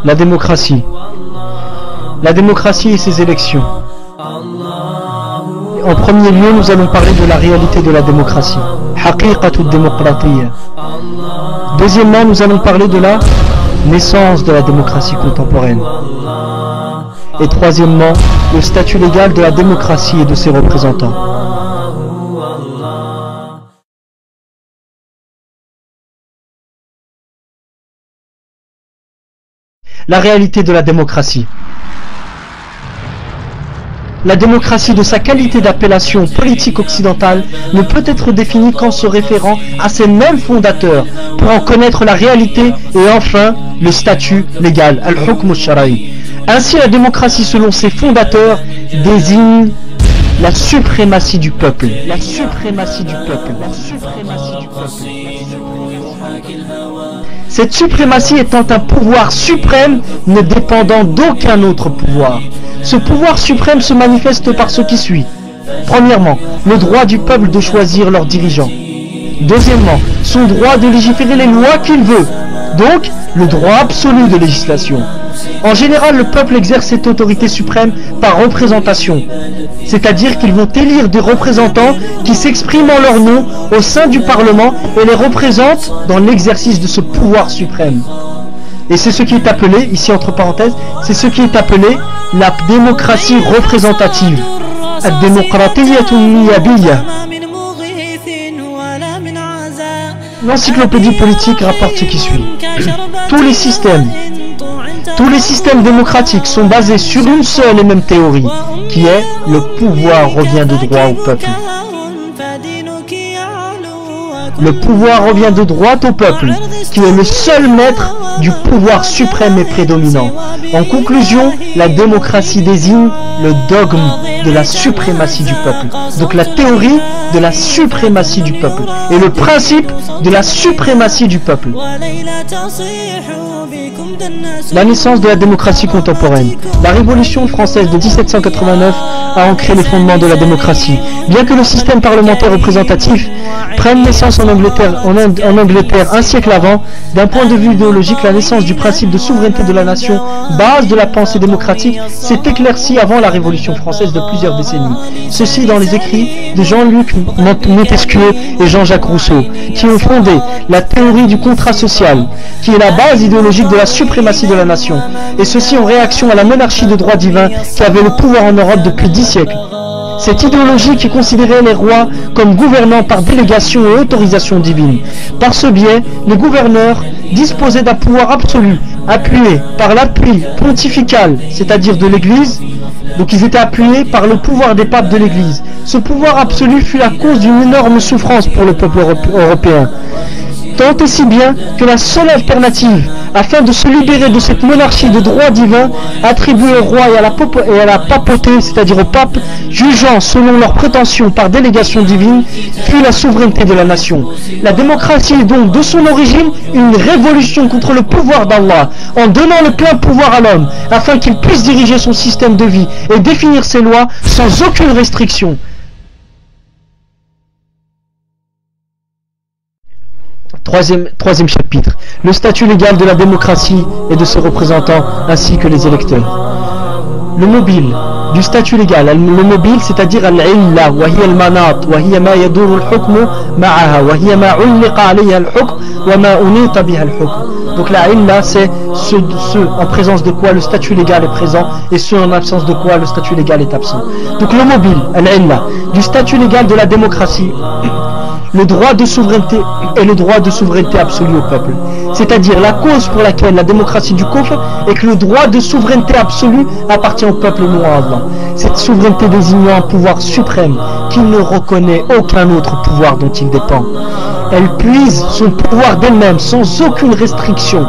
La démocratie. La démocratie et ses élections. En premier lieu, nous allons parler de la réalité de la démocratie. Haqiqatu ad-démocratie. Deuxièmement, nous allons parler de la naissance de la démocratie contemporaine. Et troisièmement, le statut légal de la démocratie et de ses représentants. La réalité de la démocratie. La démocratie, de sa qualité d'appellation politique occidentale, ne peut être définie qu'en se référant à ses mêmes fondateurs pour en connaître la réalité et enfin le statut légal, al-hukm al-shara'i. Ainsi, la démocratie, selon ses fondateurs, désigne la suprématie du peuple. La suprématie du peuple. La suprématie du peuple. Cette suprématie étant un pouvoir suprême ne dépendant d'aucun autre pouvoir. Ce pouvoir suprême se manifeste par ce qui suit. Premièrement, le droit du peuple de choisir leurs dirigeants. Deuxièmement, son droit de légiférer les lois qu'il veut. Donc, le droit absolu de législation. En général, le peuple exerce cette autorité suprême par représentation. C'est-à-dire qu'ils vont élire des représentants qui s'expriment en leur nom au sein du Parlement et les représentent dans l'exercice de ce pouvoir suprême. Et c'est ce qui est appelé, ici entre parenthèses, c'est ce qui est appelé la démocratie représentative. L'encyclopédie politique rapporte ce qui suit. Tous les systèmes démocratiques sont basés sur une seule et même théorie, qui est le pouvoir revient de droit au peuple. Le pouvoir revient de droit au peuple, qui est le seul maître du pouvoir suprême et prédominant. En conclusion, la démocratie désigne le dogme de la suprématie du peuple. Donc la théorie de la suprématie du peuple et le principe de la suprématie du peuple. La naissance de la démocratie contemporaine. La Révolution française de 1789 a ancré les fondements de la démocratie. Bien que le système parlementaire représentatif prenne naissance en Angleterre un siècle avant, d'un point de vue idéologique, la naissance du principe de souveraineté de la nation, base de la pensée démocratique, s'est éclaircie avant la Révolution française de plusieurs décennies. Ceci dans les écrits de Jean-Luc Montesquieu et Jean-Jacques Rousseau, qui ont fondé la théorie du contrat social, qui est la base idéologique de la suprématie de la nation, et ceci en réaction à la monarchie de droit divin qui avait le pouvoir en Europe depuis 10 siècles. Cette idéologie qui considérait les rois comme gouvernants par délégation et autorisation divine. Par ce biais, les gouverneurs disposaient d'un pouvoir absolu, appuyé par l'appui pontifical, c'est-à-dire de l'Église. Donc ils étaient appuyés par le pouvoir des papes de l'Église. Ce pouvoir absolu fut la cause d'une énorme souffrance pour le peuple européen. Tant et si bien que la seule alternative, afin de se libérer de cette monarchie de droit divin, attribuée au roi et à la papauté, c'est-à-dire au pape, jugeant selon leurs prétentions par délégation divine, fut la souveraineté de la nation. La démocratie est donc de son origine une révolution contre le pouvoir d'Allah, en donnant le plein pouvoir à l'homme, afin qu'il puisse diriger son système de vie et définir ses lois sans aucune restriction. Troisième chapitre, le statut légal de la démocratie et de ses représentants ainsi que les électeurs. Le mobile du statut légal, le mobile c'est-à-dire al-illa wa hiya al-manat wa hiya ma yaduru al-hukmu ma'aha wa hiya ma ulqa alayha al-hukm wa ma unita biha al-hukm. Donc la illa c'est ce en présence de quoi le statut légal est présent et ce en absence de quoi le statut légal est absent. Donc le mobile, al-illa du statut légal de la démocratie, le droit de souveraineté et le droit de souveraineté absolue au peuple. C'est-à-dire la cause pour laquelle la démocratie du kufr est que le droit de souveraineté absolue appartient au peuple et non à Allah. Cette souveraineté désignant un pouvoir suprême qui ne reconnaît aucun autre pouvoir dont il dépend. Elle puise son pouvoir d'elle-même sans aucune restriction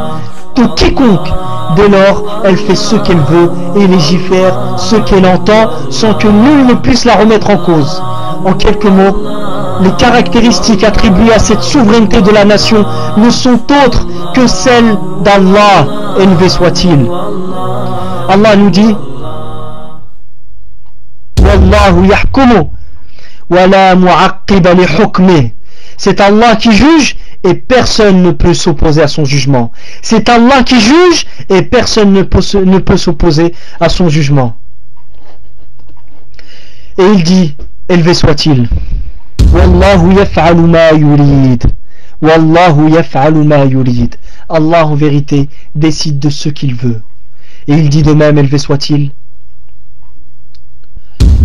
de quiconque. Dès lors, elle fait ce qu'elle veut et légifère ce qu'elle entend sans que nul ne puisse la remettre en cause. En quelques mots, les caractéristiques attribuées à cette souveraineté de la nation ne sont autres que celles d'Allah, élevé soit-il. Allah nous dit Wallahu yahkumu wa la mu'aqqiba li hukmih. C'est Allah qui juge et personne ne peut s'opposer à son jugement. C'est Allah qui juge et personne ne peut s'opposer à son jugement. Et il dit, élevé soit-il, Wallahu yaf'alu ma yurid. Wallahu yaf'alu ma yurid. Allah en vérité décide de ce qu'il veut. Et il dit de même, élevé soit-il,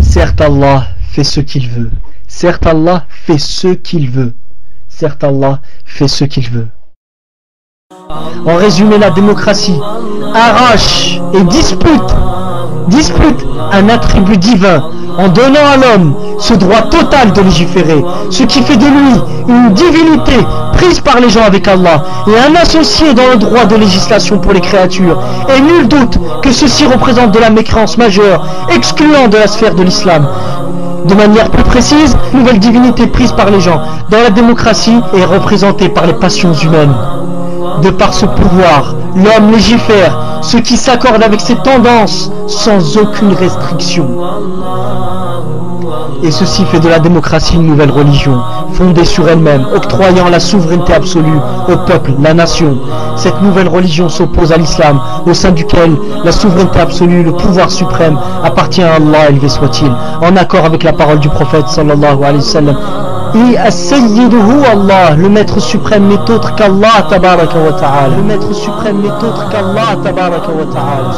certes Allah fait ce qu'il veut. Certes Allah fait ce qu'il veut. Certes Allah fait ce qu'il veut. En résumé, la démocratie arrache et dispute un attribut divin en donnant à l'homme ce droit total de légiférer, ce qui fait de lui une divinité prise par les gens avec Allah et un associé dans le droit de législation pour les créatures. Et nul doute que ceci représente de la mécréance majeure, excluant de la sphère de l'islam. De manière plus précise, nouvelle divinité prise par les gens dans la démocratie est représentée par les passions humaines. De par ce pouvoir, l'homme légifère ce qui s'accorde avec ses tendances sans aucune restriction. Et ceci fait de la démocratie une nouvelle religion, fondée sur elle-même, octroyant la souveraineté absolue au peuple, la nation. Cette nouvelle religion s'oppose à l'islam, au sein duquel la souveraineté absolue, le pouvoir suprême, appartient à Allah, élevé soit-il, en accord avec la parole du prophète sallallahu alayhi wa sallam. Et as-sayyiduhu Allah, le maître suprême n'est autre qu'Allah tabaraka wa ta'ala. Le maître suprême n'est autre qu'Allah tabaraka wa ta'ala.